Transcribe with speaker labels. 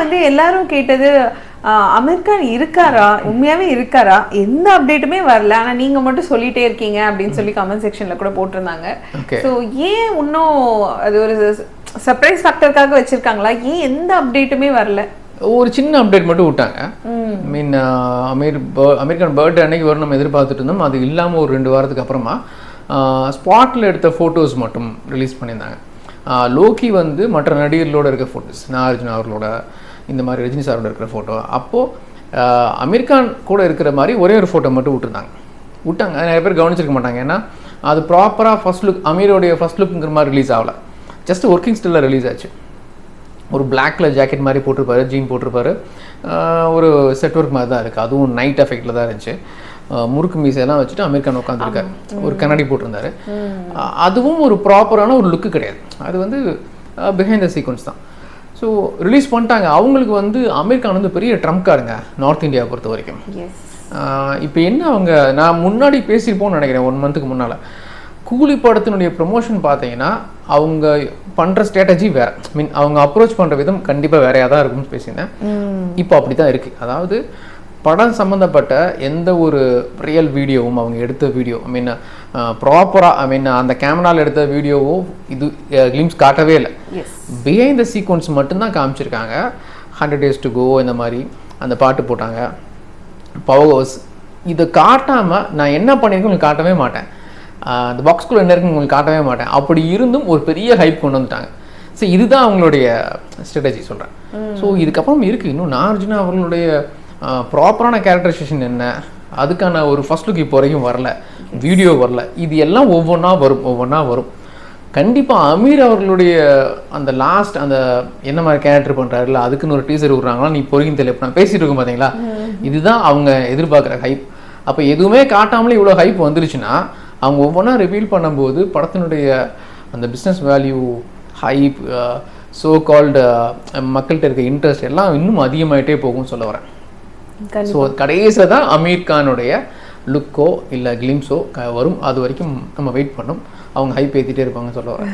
Speaker 1: வந்து எல்லாரும் கேட்டது அமீர் கான் இருக்காரா, உண்மையாவே இருக்காரா, எந்த அப்டேட்டுமே வரல, ஆனா நீங்க மட்டும் சொல்லிட்டே இருக்கீங்க அப்படின்னு சொல்லி கமெண்ட் செக்ஷன்ல கூட போட்டிருந்தாங்க. ஸோ ஏன் இன்னும் அது ஒரு சர்ப்ரைஸ் ஃபேக்டருக்காக வச்சிருக்காங்களா, ஏன் எந்த அப்டேட்டுமே வரல?
Speaker 2: ஒரு சின்ன அப்டேட் மட்டும் விட்டாங்க. மீன் அமீர் கான் பர்த்டே அன்னைக்கு வரும் நம்ம எதிர்பார்த்துட்டு இருந்தோம். அது இல்லாமல் ஒரு 2 வாரத்துக்கு அப்புறமா ஸ்பாட்டில் எடுத்த ஃபோட்டோஸ் மட்டும் ரிலீஸ் பண்ணியிருந்தாங்க. லோக்கி வந்து மற்ற நடிகர்களோட இருக்க ஃபோட்டோஸ், நாகார்ஜுனா அவர்களோட, இந்த மாதிரி ரஜினி சாரோட இருக்கிற ஃபோட்டோ, அப்போது அமீர் கான் கூட இருக்கிற மாதிரி ஒரே ஒரு ஃபோட்டோ மட்டும் விட்டாங்க. அது நிறைய பேர் கவனிச்சிருக்க மாட்டாங்க. ஏன்னா அது ப்ராப்பராக ஃபர்ஸ்ட் லுக், அமீரோடைய ஃபர்ஸ்ட் லுக்குங்கிற மாதிரி ரிலீஸ் ஆகலை. ஜஸ்ட் ஒர்க்கிங் ஸ்டில்லில் ரிலீஸ் ஆச்சு. ஒரு பிளாக் கலர் ஜாக்கெட் மாதிரி போட்டிருப்பாரு, ஜீன் போட்டிருப்பாரு, ஒரு செட் ஒர்க் மாதிரி தான் இருக்குது. அதுவும் நைட் எஃபெக்டில் தான் இருந்துச்சு. முறுக்கு மீசையெல்லாம் வச்சுட்டு அமீர் கான் உட்காந்துருக்காரு, ஒரு கண்ணாடி போட்டிருந்தாரு. அதுவும் ஒரு ப்ராப்பரான ஒரு லுக்கு கிடையாது. அது வந்து பிஹைண்ட் த சீக்வன்ஸ் தான். ஸோ ரிலீஸ் பண்ணிட்டாங்க. அவங்களுக்கு வந்து அமீர் கான் வந்து பெரிய ட்ரம்ப் காருங்க நார்த் இந்தியாவை பொறுத்த வரைக்கும். இப்போ என்ன, நான் முன்னாடி பேசியிருப்போம்னு நினைக்கிறேன் 1 மந்த்துக்கு முன்னால். கூலி படத்தினுடைய ப்ரொமோஷன் பார்த்தீங்கன்னா அவங்க பண்ணுற ஸ்ட்ராட்டஜி வேறு, மீன் அவங்க அப்ரோச் பண்ணுற விதம் கண்டிப்பாக வேறையாக தான் இருக்கும்னு பேசினேன். இப்போ அப்படி தான் இருக்குது. அதாவது படம் சம்மந்தப்பட்ட எந்த ஒரு ரியல் வீடியோவும், அவங்க எடுத்த வீடியோ, ப்ராப்பராக அந்த கேமராவில் எடுத்த வீடியோவோ இது கிளிம்ஸ் காட்டவே இல்லை. பிஹைண்ட் த சீக்வன்ஸ் மட்டும்தான் காமிச்சிருக்காங்க. 100 Days to Go இந்த மாதிரி அந்த பாட்டு போட்டாங்க, பவர் ஹவுஸ். இதை காட்டாமல் நான் என்ன பண்ணியிருக்கேன் உங்களுக்கு காட்டவே மாட்டேன், அந்த பாக்ஸ்குள்ளே என்ன இருக்குன்னு உங்களுக்கு காட்டவே மாட்டேன். அப்படி இருந்தும் ஒரு பெரிய ஹைப் கொண்டு வந்துட்டாங்க. ஸோ இதுதான் அவங்களுடைய ஸ்ட்ராட்டஜி சொல்கிறேன். ஸோ இதுக்கப்புறம் இருக்குது இன்னும் நாகார்ஜுனா அவர்களுடைய ப்ராப்பரான கேரக்டரைசேஷன் என்ன, அதுக்கான ஒரு ஃபர்ஸ்ட் லுக் இப்போ வரைக்கும் வரல, வீடியோ வரல. இது எல்லாம் ஒவ்வொன்றா வரும். கண்டிப்பாக அமீர் அவர்களுடைய அந்த லாஸ்ட் அந்த என்ன மாதிரி கேரக்டர் பண்ணுறாருல, அதுக்குன்னு ஒரு டீசர் விடுறாங்களா, நீ பொறுக்கின்னு தெரியல. இப்போ நான் பேசிகிட்டு இருக்கோம் பார்த்தீங்களா, இதுதான் அவங்க எதிர்பார்க்குற ஹைப். அப்போ எதுவுமே காட்டாமலே இவ்வளோ ஹைப் வந்துருச்சுன்னா அவங்க ஒவ்வொன்றா ரிவீல் பண்ணும்போது படத்தினுடைய அந்த business value, hype, so called மக்கள்கிட்ட இருக்க இன்ட்ரெஸ்ட் எல்லாம் இன்னும் அதிகமாகிட்டே போகும்னு சொல்ல வரேன். ஸோ கடைசியில் தான் அமீர் கானுடைய லுக்கோ இல்லை கிளிம்ஸோ வரும். அது வரைக்கும் நம்ம வெயிட் பண்ணோம். அவங்க ஹைப் ஏற்றிட்டே இருப்பாங்க சொல்ல வரேன்.